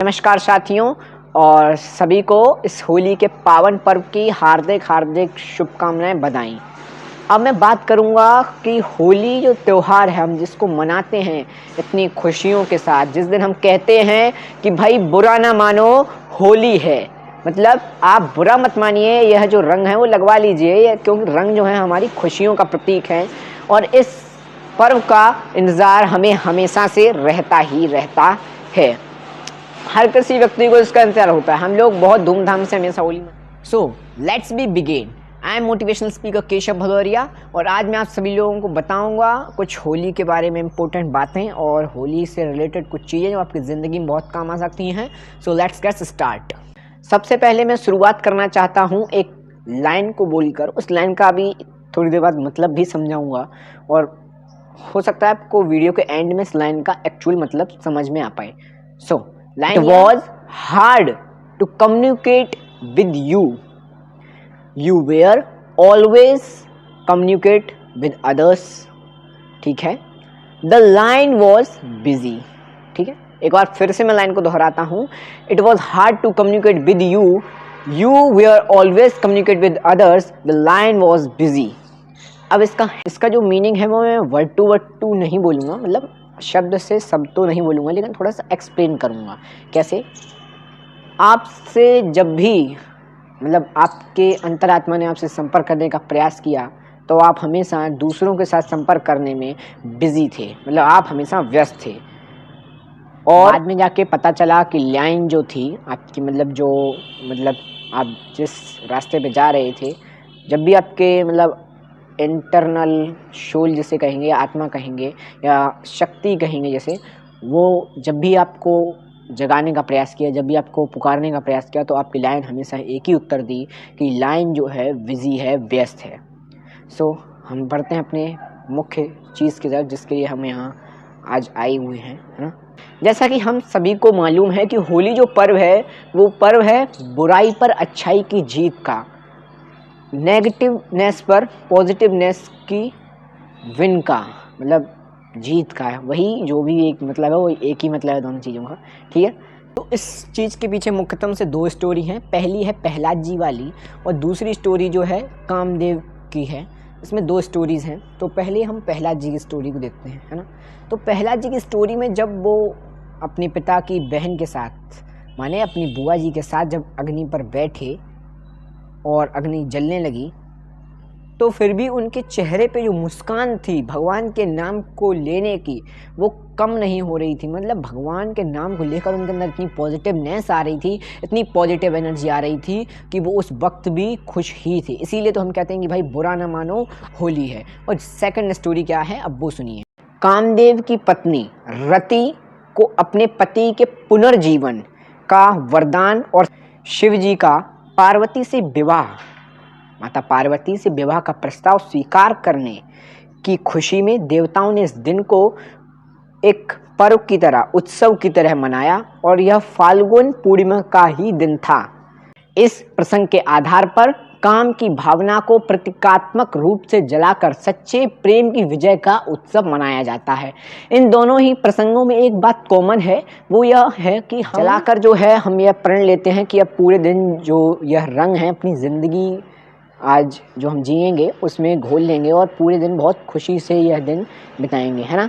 नमस्कार साथियों और सभी को इस होली के पावन पर्व की हार्दिक हार्दिक शुभकामनाएं बधाई। अब मैं बात करूंगा कि होली जो त्यौहार है हम जिसको मनाते हैं इतनी खुशियों के साथ, जिस दिन हम कहते हैं कि भाई बुरा ना मानो होली है, मतलब आप बुरा मत मानिए, यह जो रंग है वो लगवा लीजिए, क्योंकि रंग जो है हमारी खुशियों का प्रतीक है और इस पर्व का इंतज़ार हमें हमेशा से रहता ही रहता है। हर किसी व्यक्ति को इसका इंतजार होता है। हम लोग बहुत धूमधाम से हमेशा Holi so let's be begin. I am motivational speaker Keshav Bhadauria और आज मैं आप सभी लोगों को बताऊंगा कुछ होली के बारे में इंपॉर्टेंट बातें और होली से रिलेटेड कुछ चीज़ें जो आपकी ज़िंदगी में बहुत काम आ सकती हैं। So let's get start. सबसे पहले मैं शुरुआत करना चाहता हूँ एक लाइन को बोलकर, उस लाइन का भी थोड़ी देर बाद मतलब भी समझाऊंगा और हो सकता है आपको वीडियो के एंड में इस लाइन का एक्चुअल मतलब समझ में आ पाए। सो It was hard to communicate with you. You were always communicate with others. ठीक है। The line was busy. ठीक है। एक बार फिर से मैं लाइन को दोहराता हूँ। It was hard to communicate with you. You were always communicate with others. The line was busy. अब इसका जो मीनिंग है वो मैं वर्ड टू नहीं बोलूँगा, मतलब शब्द से शब्द तो नहीं बोलूँगा, लेकिन थोड़ा सा एक्सप्लेन करूँगा। कैसे? आपसे जब भी मतलब आपके अंतरात्मा ने आपसे संपर्क करने का प्रयास किया तो आप हमेशा दूसरों के साथ संपर्क करने में बिजी थे, मतलब आप हमेशा व्यस्त थे। और बाद में जाके पता चला कि लाइन जो थी आपकी, मतलब आप जिस रास्ते पे जा रहे थे, जब भी आपके मतलब इंटरनल सोल जिसे कहेंगे, आत्मा कहेंगे या शक्ति कहेंगे, जैसे वो जब भी आपको जगाने का प्रयास किया, जब भी आपको पुकारने का प्रयास किया, तो आपकी लाइन हमेशा एक ही उत्तर दी कि लाइन जो है बिजी है, व्यस्त है। सो हम बढ़ते हैं अपने मुख्य चीज़ की तरफ जिसके लिए हम यहाँ आज आए हुए हैं, है ना। जैसा कि हम सभी को मालूम है कि होली जो पर्व है वो पर्व है बुराई पर अच्छाई की जीत का, नेगेटिवनेस पर पॉजिटिवनेस की विन का, मतलब जीत का है। वही जो भी एक मतलब है वो एक ही मतलब है दोनों चीज़ों का, ठीक है। तो इस चीज़ के पीछे मुख्यतम से दो स्टोरी हैं। पहली है प्रहलाद जी वाली और दूसरी स्टोरी जो है कामदेव की है। इसमें दो स्टोरीज़ हैं। तो पहले हम प्रहलाद जी की स्टोरी को देखते हैं, है ना। तो प्रहलाद जी की स्टोरी में जब वो अपने पिता की बहन के साथ, माने अपनी बुआ जी के साथ, जब अग्नि पर बैठे और अग्नि जलने लगी, तो फिर भी उनके चेहरे पे जो मुस्कान थी भगवान के नाम को लेने की, वो कम नहीं हो रही थी। मतलब भगवान के नाम को लेकर उनके अंदर इतनी पॉजिटिवनेस आ रही थी, इतनी पॉजिटिव एनर्जी आ रही थी कि वो उस वक्त भी खुश ही थे। इसीलिए तो हम कहते हैं कि भाई बुरा ना मानो होली है। और सेकंड स्टोरी क्या है, अब वो सुनिए। कामदेव की पत्नी रति को अपने पति के पुनर्जीवन का वरदान और शिव जी का पार्वती से विवाह, माता पार्वती से विवाह का प्रस्ताव स्वीकार करने की खुशी में देवताओं ने इस दिन को एक पर्व की तरह, उत्सव की तरह मनाया और यह फाल्गुन पूर्णिमा का ही दिन था। इस प्रसंग के आधार पर काम की भावना को प्रतीकात्मक रूप से जलाकर सच्चे प्रेम की विजय का उत्सव मनाया जाता है। इन दोनों ही प्रसंगों में एक बात कॉमन है, वो यह है कि हम जलाकर जो है हम यह प्रण लेते हैं कि अब पूरे दिन जो यह रंग है अपनी ज़िंदगी आज जो हम जिएंगे उसमें घोल लेंगे और पूरे दिन बहुत खुशी से यह दिन बिताएंगे, है ना।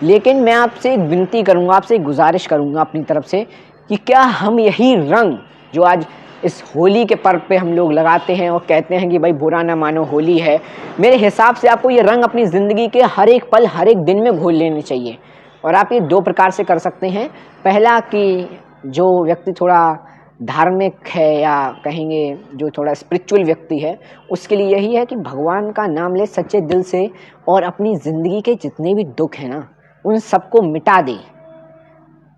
लेकिन मैं आपसे एक विनती करूंगा, आपसे एक गुजारिश करूंगा अपनी तरफ से कि क्या हम यही रंग जो आज इस होली के पर्व पे हम लोग लगाते हैं और कहते हैं कि भाई बुरा ना मानो होली है, मेरे हिसाब से आपको ये रंग अपनी ज़िंदगी के हर एक पल, हर एक दिन में घोल लेने चाहिए। और आप ये दो प्रकार से कर सकते हैं। पहला कि जो व्यक्ति थोड़ा धार्मिक है या कहेंगे जो थोड़ा स्पिरिचुअल व्यक्ति है, उसके लिए यही है कि भगवान का नाम ले सच्चे दिल से और अपनी ज़िंदगी के जितने भी दुख हैं ना उन सबको मिटा दे।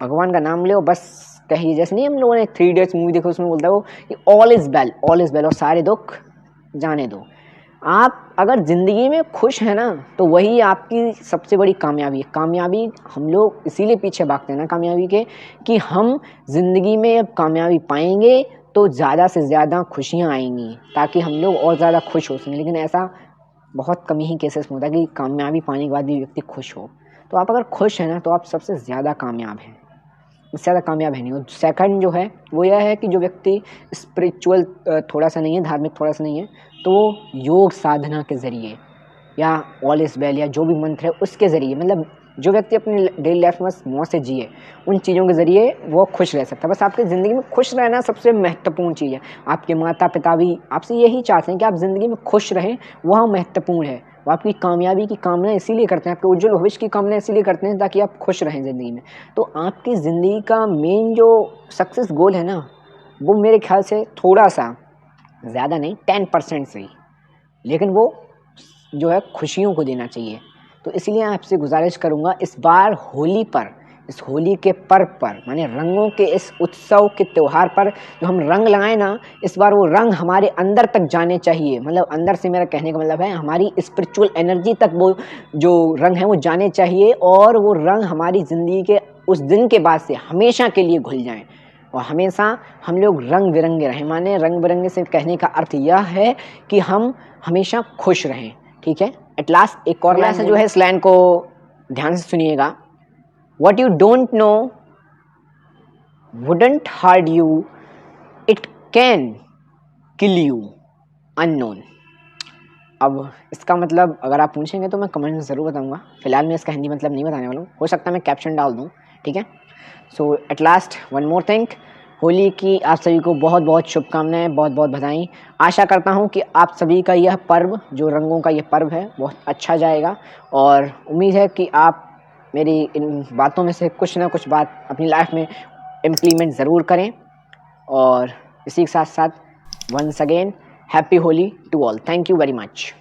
भगवान का नाम ले और बस कहिए, जैसे नहीं हम लोगों ने 3 Idiots मूवी देखो, उसमें बोलता है वो कि ऑल इज़ वेल और सारे दुख जाने दो। आप अगर ज़िंदगी में खुश हैं ना तो वही आपकी सबसे बड़ी कामयाबी है। कामयाबी हम लोग इसीलिए पीछे भागते हैं ना कामयाबी के, कि हम ज़िंदगी में अब कामयाबी पाएंगे तो ज़्यादा से ज़्यादा खुशियाँ आएंगी ताकि हम लोग और ज़्यादा खुश हो सकें। लेकिन ऐसा बहुत कम ही केसेस में होता है कि कामयाबी पाने के बाद भी व्यक्ति खुश हो। तो आप अगर खुश हैं ना तो आप सबसे ज़्यादा कामयाब हैं। इससे ज़्यादा कामयाब है नहीं। और सेकंड जो है वो यह है कि जो व्यक्ति स्पिरिचुअल थोड़ा सा नहीं है, धार्मिक थोड़ा सा नहीं है, तो वो योग साधना के ज़रिए या ऑल इज़ वेल या जो भी मंत्र है उसके ज़रिए, मतलब जो व्यक्ति अपनी डेली लाइफ में मौज से जिए, उन चीज़ों के ज़रिए वो खुश रह सकता है। बस आपकी ज़िंदगी में खुश रहना सबसे महत्वपूर्ण चीज़ है। आपके माता पिता भी आपसे यही चाहते हैं कि आप ज़िंदगी में खुश रहें, वह महत्वपूर्ण है। वो आपकी कामयाबी की कामना इसीलिए करते हैं, आपके उज्जवल भविष्य की कामना इसीलिए करते हैं ताकि आप खुश रहें ज़िंदगी में। तो आपकी ज़िंदगी का मेन जो सक्सेस गोल है ना, वो मेरे ख्याल से थोड़ा सा, ज़्यादा नहीं, 10% से ही, लेकिन वो जो है खुशियों को देना चाहिए। तो इसलिए आपसे गुजारिश करूँगा, इस बार होली पर, इस होली के पर्व पर, माने रंगों के इस उत्सव के त्यौहार पर जो हम रंग लगाएं ना, इस बार वो रंग हमारे अंदर तक जाने चाहिए। मतलब अंदर से मेरा कहने का मतलब है हमारी स्पिरिचुअल एनर्जी तक वो जो रंग है वो जाने चाहिए, और वो रंग हमारी ज़िंदगी के उस दिन के बाद से हमेशा के लिए घुल जाएँ और हमेशा हम लोग रंग बिरंगे रहें। माने रंग बिरंगे से कहने का अर्थ यह है कि हम हमेशा खुश रहें। ठीक है। एट लास्ट एक और लाइन जो है, इस लाइन को ध्यान से सुनिएगा। What you don't know wouldn't hurt you, it can kill you unknown। अब इसका मतलब अगर आप पूछेंगे तो मैं कमेंट में ज़रूर बताऊंगा। फिलहाल मैं इसका हिंदी मतलब नहीं बताने वाला हूँ, हो सकता है मैं कैप्शन डाल दूँ। ठीक है। So at last one more thing, Holi की आप सभी को बहुत बहुत शुभकामनाएं, बहुत बहुत बधाई। आशा करता हूं कि आप सभी का यह पर्व, जो रंगों का यह पर्व है, बहुत अच्छा जाएगा, और उम्मीद है कि आप मेरी इन बातों में से कुछ ना कुछ बात अपनी लाइफ में इम्प्लीमेंट ज़रूर करें। और इसी के साथ साथ once again happy Holi to all. Thank you very much.